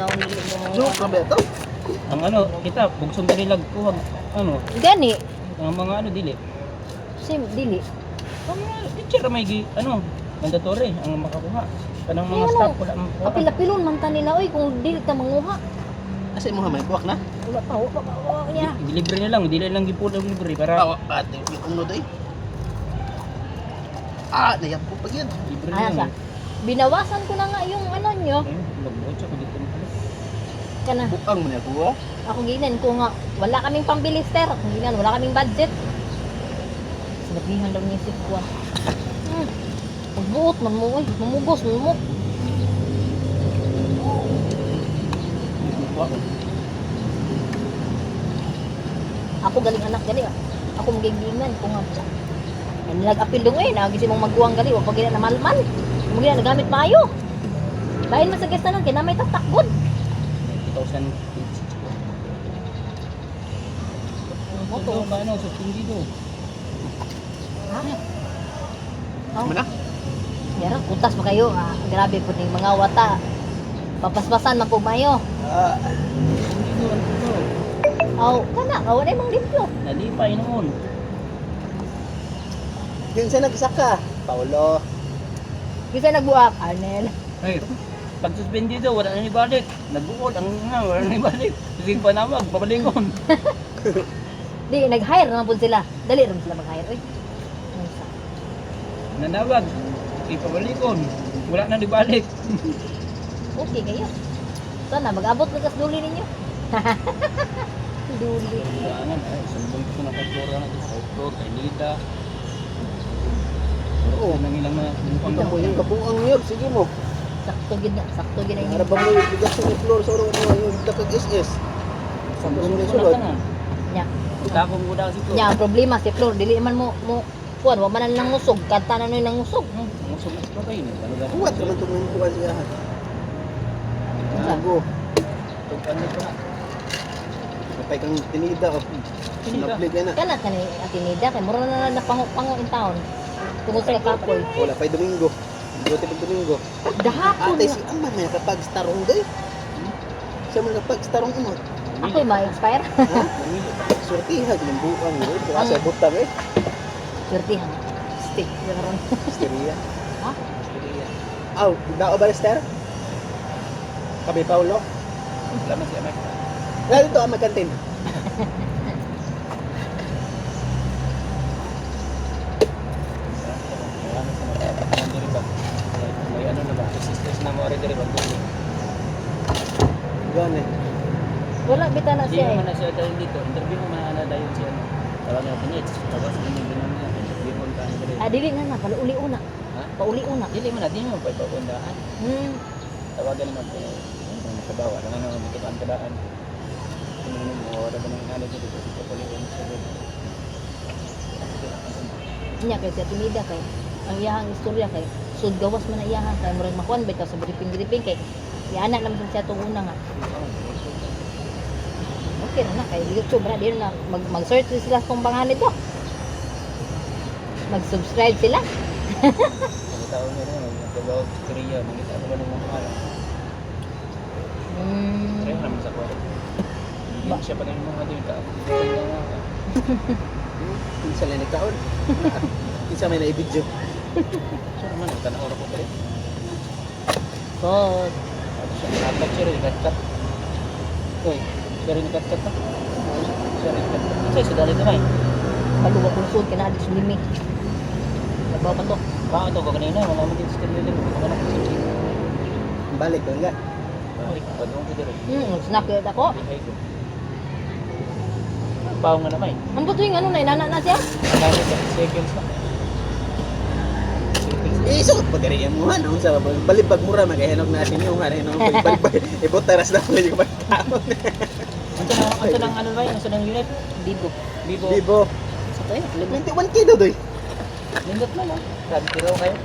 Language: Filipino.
taon dili mo. Joke lang ba ito? Ang ano, kita, bugsong dali kuwag, ano, Gani. ang mga ano, dili. Sim dili. Ang mga teacher may, ano, mandatory, ang makakuha. Kanang mga Ay, ano? staff, wala ang makuha. Kapila-pilon man ta nila oy kung dili ta manguha. Asa mo may buwak na? Wala pa, wala pa. Ya. Delivery na lang, dili lang gipulo libre para Ate, yung unod ay. Nayap ko pa yan. libre Ano lang. sa? Binawasan ko na nga yung ano nyo. Eh, lagbocha ko dito. Kana. Bukang mo na buwa. Ako ginan ko nga wala kaming pambili ster. Ako ginan wala kaming budget. Sinabihan daw niya si Kuya. Pagbuot man mo oy, mamugos mo. Ako galing anak gali ah. Ako magigingan ko nga. Ay nag-apil dong nagisi mong magguwang gali, wag pagina na malman. Mo gina nagamit maayo. Bahin man sa gesta lang kina may tatakbod. 2000 Mo Ito, to. ano, suspendido. Ha? Ano na? Yara, kutas pa kayo. Grabe po ning mga wata. Papaspasan man po mayo. Suspendido, ano ito? Aw, kana, wala imong limpyo. Nalipay noon. Yun siya nagsaka. Paulo. Bisa nagbuak, Arnel. Ay, pag suspendido, wala na ibalik. Nagbuod, ang wala na ibalik. Sige pa namag, pabalingon. Di, nag-hire naman po sila. Dali rin sila mag-hire. Uy. Ano sa? Nanawag, sige pabalingon. Wala na ibalik. Okay kayo. Sana, mag-abot na kas duli ninyo. Duli. Daanan, ay, sumbong ko na kay Flora na sa floor, kay Nida. Oo, nang ilang na bukang Ito mo yung kabuang niyo. Sige mo. Sakto gid na, sakto gid na Harap inyo. mo yung bigas sa floor sa ulo yung dakag SS. sumbong ko Sulod. na Nya. Tapong ko daw si Flor. Nya, ang problema si Flor, dili man mo kuan, wa man nang ngusog, kanta na noy nang ngusog. Ang sumas pa kayo. Ano ba? Kuwat naman itong mga kuwan siya. Gago. Ano ito na? Kapay kang tinida o. Tinida? Sinaplig yan na. Kana kani atinida kay mura na napango in town. Tungod sa kapoy. Wala pa'y Domingo. Buti pag Domingo. Dahapon Ate, na. si Ama na kapag starong day. Siya man kapag starong imot. Ako'y ma-expire. Ha? Sortihan ng buwang yun. Kaya sa butang eh. Swertihan. Stick. Garon. Steria. Ha? Steria. Aw, dao ba Esther? Kami Paulo. Salamat siya, Mike. Lalo ito ang magkantin. May ano na ba? Sisters na mo rin rin ba? Gane. Wala bita na Hindi siya naman eh. na siya dahil dito. Interview mo na dahil siya. Tawag natin niya. Tapos hindi mo na niya. Interview mo ka na Dili na pauli una. Ha? Pauli una. Dili mo na. Di mo pa ipapundaan. Tawagan naman ko. Nakabawa. Ano naman ito ang kadaan. Ano mo. Wala ba nang inalad dito. Ito pala yung sabi. Nya kay siya timida kay ang iyahang istorya kay sud gawas man na iyahan kay murag makuan bitaw sa briefing kay si anak naman siya tong una nga. Okay na kay YouTube ra din na mag-search sila kung pangalan nito. Mag-subscribe sila. Ang tao niya rin. Nagkabaw sa Korea. Magkita ko ba ng mga pangalan? Kaya naman sa kwaro. Hindi siya pa rin mga dito. Pinsa lang nagkaon. Pinsa may na-video. So naman, tanong ko pa rin. So, Tapos siya, nakat siya rin, kat-kat. Uy, siya rin kat-kat pa. Siya rin kat-kat. Kasi sa dali kamay. paluwa kung sud kina adi sulimi. Labaw pa to. Baka ito ko kanina, wala mo din sa kanila. Wala ko sa chip. Balik ko nga. Uy, pagawang ko din. Snap yun ako. Ay ko. Bawo nga naman. Ang buto yung ano na, inana na siya. Dami sa seconds na. Isok pag ari mo han sa balibag mura magahenok natin yung ano balibag ibot taras na yung pagkaon. Ito nang ano ba? Ito nang unit. Bibo. Bibo. Bibo. Sa to eh. 21 kilo doy. Lindot na lang. Sabi tiraw kayo.